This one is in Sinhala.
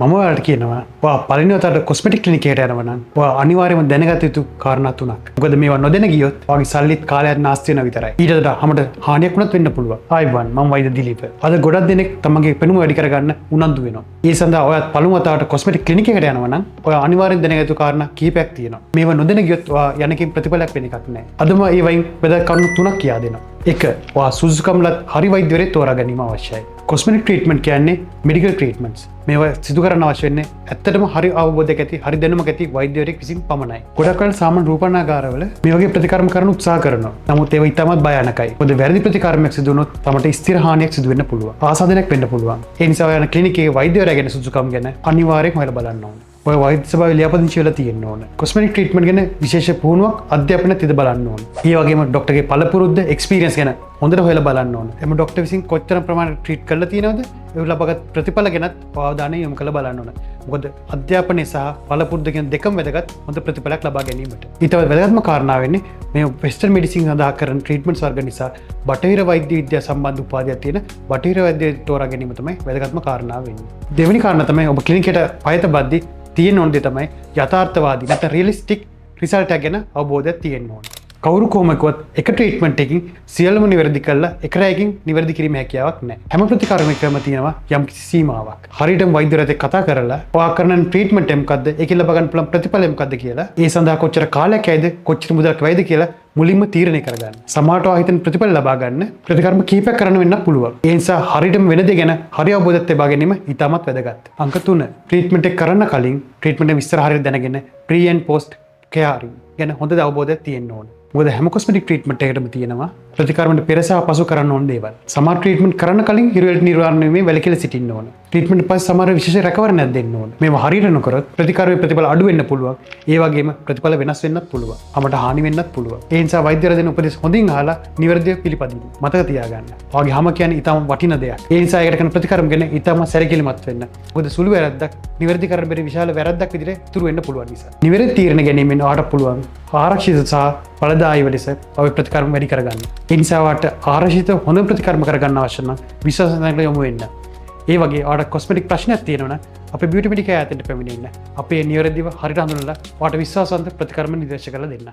මම ඔයාලට කියනවා ඔයා පළවෙනි වතාවට කොස්මෙටික් ක්ලිනික් එකට යනවා නම් ඔයා අනිවාර්යයෙන්ම දැනගත යුතු කාරණා තුනක්. මොකද මේවා නොදැන ගියොත් ඔයාගේ සල්ලිත් කාලයත් නාස්ති වෙනවා විතරයි. ඊට වඩා හැමෝට හානියක් වුණත් වෙන්න පුළුවන්. ආයිබන් මම වෛද්‍ය දිලීප. අද ගොඩක් දෙනෙක් තමන්ගේ පෙනුම වැඩි කරගන්න උනන්දු වෙනවා. ඒ සඳහා ඔයාත් පළමු වතාවට කොස්මෙටික් ක්ලිනික් එකට යනවා නම් ඔයා අනිවාර්යෙන් දැනගත යුතු කාරණා කීපයක් තියෙනවා. මේවා නොදැන ගියොත් ඔයා යන්නකින් ප්‍රතිඵලයක් වෙන එකක් නැහැ. අදම මේ වයින් වැදගත් කරුණු තුනක් කියා දෙනවා. 1. ඔයා සුදුසුකම්ලත් හරි වෛද්‍යවරයෙක් තෝරා ගැනීම අවශ්‍යයි. කොස්මෙටික් ට්‍රීට්මන්ට් කියන්නේ මෙඩිකල් ට්‍රීට්මන්ට්ස්. මේවා සිදු කරන්න අවශ්‍ය වෙන්නේ ඇත්තටම හරි අවබෝධයක් ඇති හරි දැනුමක් ඇති වෛද්‍යවරයෙක් විසින් පමණයි. ගොඩක් වෙලාවට සාමාන්‍ය රූපණාගාරවල මේ වගේ ප්‍රතිකර්ම කරන්න උත්සාහ කරනවා. නමුත් ඒවා ඉතාමත් භයානකයි. මොකද වැරදි ප්‍රතිකර්මයක් සිදු වුණොත් තමට ස්ථිර හානියක් සිදු වෙන්න පුළුවන්. ආසාදනයක් වෙන්න පුළුවන්. ඒ නිසා ඔයා යන ක්ලිනික් එකේ වෛද්‍යවරයා ගැන සුදුසුකම් ගැන අනිවාර්යයෙන් හොයලා බලන්න ඕනේ. ඔය වෛද්‍ය සභාවේ ලියාපදිංචි වෙලා තියෙන්න ඕන. කොස්මෙටික් ට්‍රීට්මන්ට් ගැන විශේෂ පුහුණුවක් අධ්‍යාපනයක් තියද බලන්න ඕන. ඒ වගේම ડોක්ටර්ගේ පළපුරුද්ද එක්ස්පීරියන්ස් ගැන හොඳට හොයලා බලන්න ඕන. එම ડોක්ටර් විසින් කොච්චර ප්‍රමාණයක් ට්‍රීට් කරලා තියෙනවද? ඒ ලබාගත් ප්‍රතිඵල ගැනත් අවධානය යොමු කරලා බලන්න ඕන. මොකද අධ්‍යාපනය සහ පළපුරුද්ද කියන දෙකම වැදගත් හොඳ ප්‍රතිඵලයක් ලබා ගැනීමට. ඊට වැදගත්ම කාරණාව වෙන්නේ මේ වෙස්ටර්න් මෙඩිසින් සඳහා කරන ට්‍රීට්මන්ට්ස් වර්ග නිසා බටහිර වෛද්‍ය විද්‍යාව සම්බන්ධ උපාධියක් තියෙන බටහිර වෛද්‍ය තෝරා ගැනීම තමයි වැදගත්ම කාරණාව වෙන්නේ. දෙවෙනි කාරණා තමයි ඔබ ක්ලිනික් එකට පයත බද්දී තියෙන ඕන දේ තමයි යථාර්ථවාදී නැත්නම් රියලිස්ටික් රිසල්ට් එක ගැන අවබෝධයක් තියෙන්න ඕන. කවුරු කොහොමකවත් එක ට්‍රීට්මන්ට් එකකින් සියල්ලම නිවැරදි කරලා එක රැයකින් නිවැරදි කිරීමේ හැකියාවක් නැහැ. හැම ප්‍රතිකාරයකම තියෙනවා යම්කිසි සීමාවක්. හරියටම වෛද්‍යවරයෙක් කතා කරලා ඔයා කරන ට්‍රීට්මන්ට් එක මොකද්ද? ඒකෙන් ලබා ගන්න පුළුවන් ප්‍රතිඵලය මොකද්ද කියලා ඒ සඳහා කොච්චර කාලයක් ඇයිද කොච්චර මුදලක් වැයිද කියලා මුලින්ම තීරණය කරගන්න. සමහරට ඔයා හිතන ප්‍රතිඵල ලබා ගන්න ප්‍රතිකර්ම කීපයක් කරන්න වෙන්න පුළුවන්. ඒ නිසා හරියටම වෙන දේ ගැන හරිය අවබෝධයක් ලබා ගැනීම ඉතාමත් වැදගත්. අංක 3 ට්‍රීට්මන්ට් එක කරන්න කලින් ට්‍රීට්මන්ට් එක විස්තර හරියට දැනගෙන ප්‍රී ඇන්ඩ් පෝස්ට් කෙයාරින් ගැන හොඳ අවබෝධයක් තියෙන්න ඕන. මොකද හැම කොස්මෙටික් ට්‍රීට්මන්ට් එකකටම තියෙනවා ප්‍රතිකර්මයට පෙර සහ පසු කරන්න ඕන දේවල්. සමහර ට්‍රීට්මන්ට් කරන්න කලින් හිරුවෙල් නිර්වාණය වීමේ වැලකීලා සිටින්න ඕන. ට්‍රීට්මන්ට් පස්සේ සමහර විශේෂ රැකවරණයක් දෙන්න ඕන. මේවා හරියට නොකරොත් ප්‍රතිකර්මයේ ප්‍රතිඵල අඩු වෙන්න පුළුවන්. ඒ වගේම ප්‍රතිඵල වෙනස් වෙන්නත් පුළුවන්. අපට හානි වෙන්නත් පුළුවන්. ඒ නිසා වෛද්‍යවරයා දෙන උපදෙස් හොඳින් අහලා නිවැරදිව පිළිපදින්න. මතක තියාගන්න. ඔයාගේ හැම කියන්නේ ඊටම වටින දෙයක්. ඒ නිසා ඒකට කරන ප්‍රතිකර්ම ගැන ඊටම සැලකිලිමත් වෙන්න. මොකද සුළු වැරද්දක් නිවැරදි කරන්න බැරි විශාල වැරද්දක් විදිහට ඉතුරු වෙන්න පුළුවන් නිසා. නිවැරදි තීරණ ගැනීමෙන් ඔයාට පුළුවන් ආරක්ෂිත සහ ඵලදායීව ලෙස ඔය ප්‍රතිකර්ම වැඩි කරගන්න. ඒ නිසා ඔයාට ආරක්ෂිත හොඳ ප්‍රතිකර්ම කරගන්න අවශ්‍ය නම් විශ්වාසයෙන් යොමු වෙන්න. ඒ වගේ ඔයාට කොස්මෙටික් ප්‍රශ්නයක් තියෙනවා නම් අපේ බියුටි මෙඩිකල් ඈතට පැමිණෙන්න. අපේ නිවැරදිව හරියට හඳුනලා ඔයාට විශ්වාසවන්ත ප්‍රතිකර්ම නිර්දේශ කරලා දෙන්න.